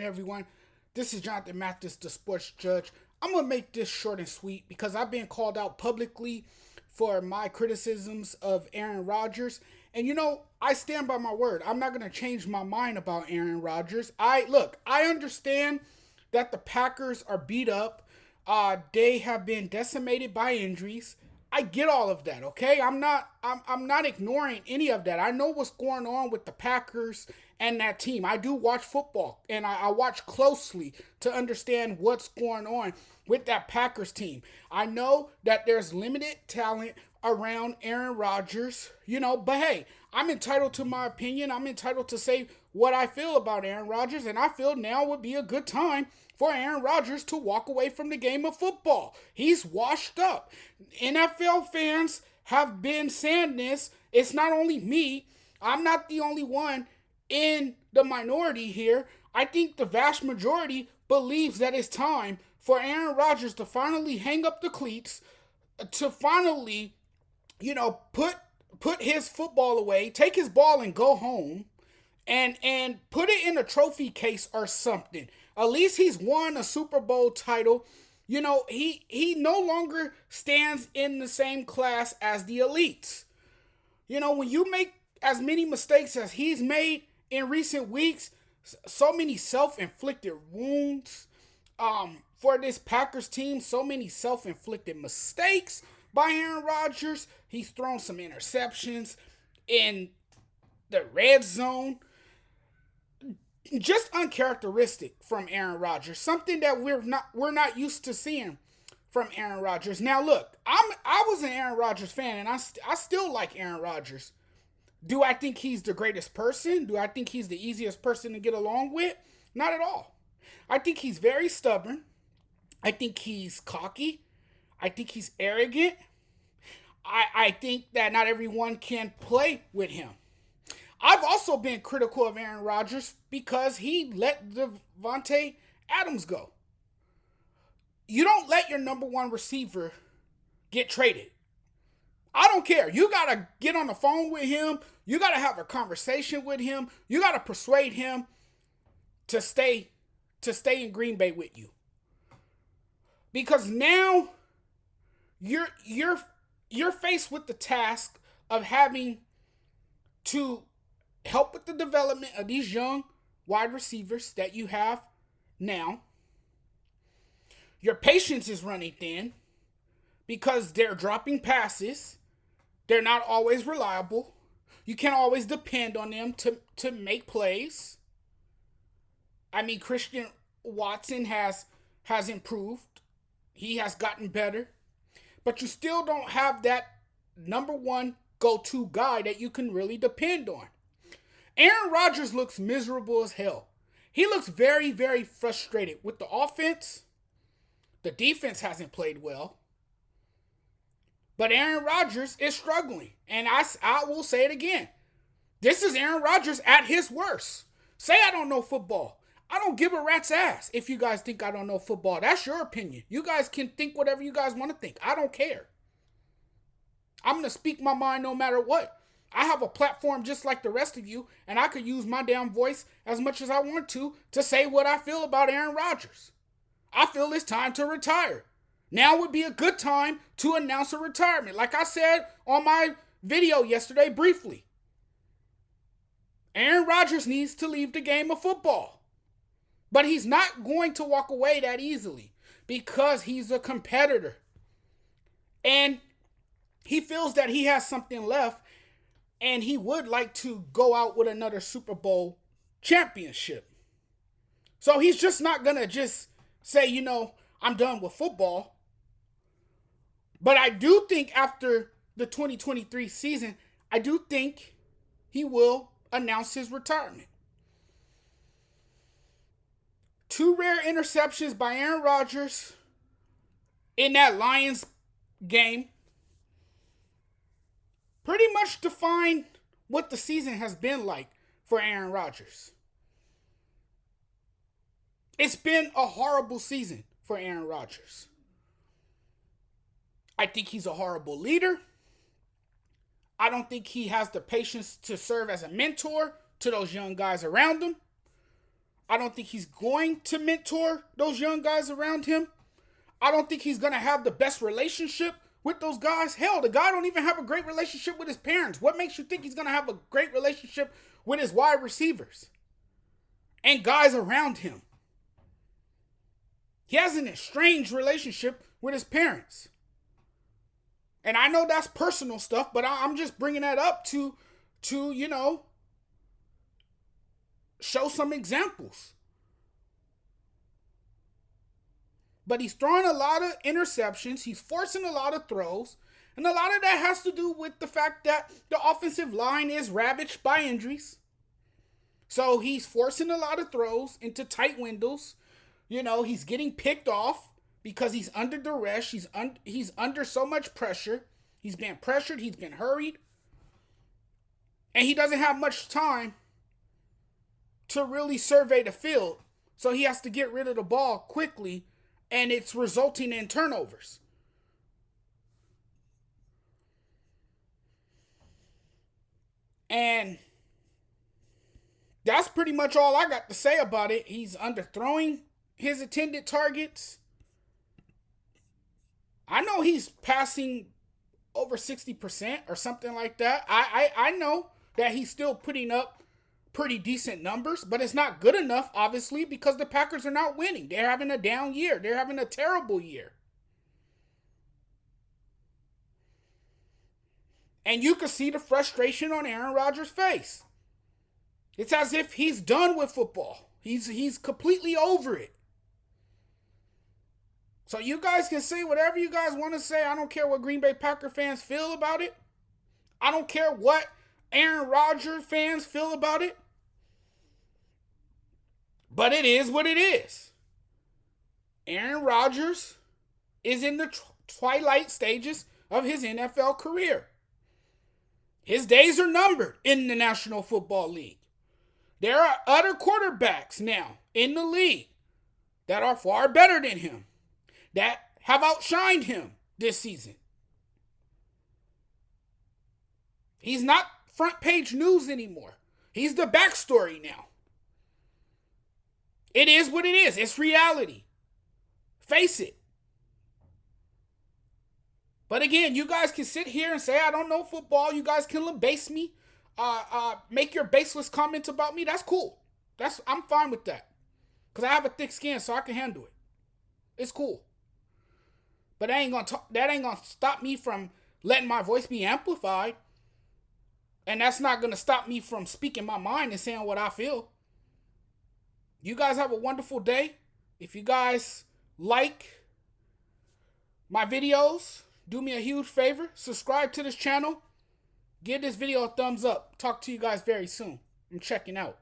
Everyone. This is Jonathan Mathis, the sports judge. I'm going to make this short and sweet because I've been called out publicly for my criticisms of Aaron Rodgers. And I stand by my word. I'm not going to change my mind about Aaron Rodgers. I understand that the Packers are beat up. They have been decimated by injuries. I get all of that, okay? I'm not ignoring any of that. I know what's going on with the Packers and that team. I do watch football and I watch closely to understand what's going on with that Packers team. I know that there's limited talent around Aaron Rodgers, but hey, I'm entitled to my opinion. I'm entitled to say what I feel about Aaron Rodgers, and I feel now would be a good time for Aaron Rodgers to walk away from the game of football. He's washed up. NFL fans have been saying this. It's not only me. I'm not the only one in the minority here. I think the vast majority believes that it's time for Aaron Rodgers to finally hang up the cleats, to finally, put his football away, take his ball and go home, and put it in a trophy case or something. At least he's won a Super Bowl title. He no longer stands in the same class as the elites. When you make as many mistakes as he's made in recent weeks, so many self-inflicted wounds for this Packers team, so many self-inflicted mistakes by Aaron Rodgers. He's thrown some interceptions in the red zone. Just uncharacteristic from Aaron Rodgers. Something that we're not used to seeing from Aaron Rodgers. Now look, I was an Aaron Rodgers fan, and I still like Aaron Rodgers. Do I think he's the greatest person? Do I think he's the easiest person to get along with? Not at all. I think he's very stubborn. I think he's cocky. I think he's arrogant. I think that not everyone can play with him. I've also been critical of Aaron Rodgers because he let Davante Adams go. You don't let your number one receiver get traded. I don't care. You got to get on the phone with him. You got to have a conversation with him. You got to persuade him to stay in Green Bay with you. Because now you're faced with the task of having to help with the development of these young wide receivers that you have now. Your patience is running thin because they're dropping passes. They're not always reliable. You can't always depend on them to make plays. I mean, Christian Watson has improved. He has gotten better. But you still don't have that number one go-to guy that you can really depend on. Aaron Rodgers looks miserable as hell. He looks very, very frustrated with the offense. The defense hasn't played well. But Aaron Rodgers is struggling. And I will say it again. This is Aaron Rodgers at his worst. Say I don't know football. I don't give a rat's ass if you guys think I don't know football. That's your opinion. You guys can think whatever you guys want to think. I don't care. I'm going to speak my mind no matter what. I have a platform just like the rest of you, and I could use my damn voice as much as I want to say what I feel about Aaron Rodgers. I feel it's time to retire. Now would be a good time to announce a retirement. Like I said on my video yesterday briefly, Aaron Rodgers needs to leave the game of football. But he's not going to walk away that easily because he's a competitor. And he feels that he has something left, and he would like to go out with another Super Bowl championship. So he's just not going to just say, I'm done with football. But I do think after the 2023 season, I do think he will announce his retirement. 2 rare interceptions by Aaron Rodgers in that Lions game pretty much define what the season has been like for Aaron Rodgers. It's been a horrible season for Aaron Rodgers. I think he's a horrible leader. I don't think he has the patience to serve as a mentor to those young guys around him. I don't think he's going to mentor those young guys around him. I don't think he's going to have the best relationship with those guys. Hell, the guy don't even have a great relationship with his parents. What makes you think he's going to have a great relationship with his wide receivers and guys around him? He has an estranged relationship with his parents. And I know that's personal stuff, but I'm just bringing that up to show some examples. But he's throwing a lot of interceptions. He's forcing a lot of throws. And a lot of that has to do with the fact that the offensive line is ravaged by injuries. So he's forcing a lot of throws into tight windows. He's getting picked off because he's under duress. He's under so much pressure. He's been pressured. He's been hurried. And he doesn't have much time to really survey the field. So he has to get rid of the ball quickly. And it's resulting in turnovers. And that's pretty much all I got to say about it. He's underthrowing his intended targets. I know he's passing over 60% or something like that. I know that he's still putting up pretty decent numbers, but it's not good enough, obviously, because the Packers are not winning. They're having a down year. They're having a terrible year. And you can see the frustration on Aaron Rodgers' face. It's as if he's done with football. He's completely over it. So you guys can say whatever you guys want to say. I don't care what Green Bay Packer fans feel about it. I don't care what Aaron Rodgers fans feel about it. But it is what it is. Aaron Rodgers is in the twilight stages of his NFL career. His days are numbered in the National Football League. There are other quarterbacks now in the league that are far better than him, that have outshined him this season. He's not front page news anymore. He's the backstory now. It is what it is. It's reality. Face it. But again, you guys can sit here and say, I don't know football. You guys can base me. Make your baseless comments about me. That's cool. I'm fine with that. Because I have a thick skin, so I can handle it. It's cool. But that ain't gonna stop me from letting my voice be amplified. And that's not gonna stop me from speaking my mind and saying what I feel. You guys have a wonderful day. If you guys like my videos, do me a huge favor. Subscribe to this channel. Give this video a thumbs up. Talk to you guys very soon. I'm checking out.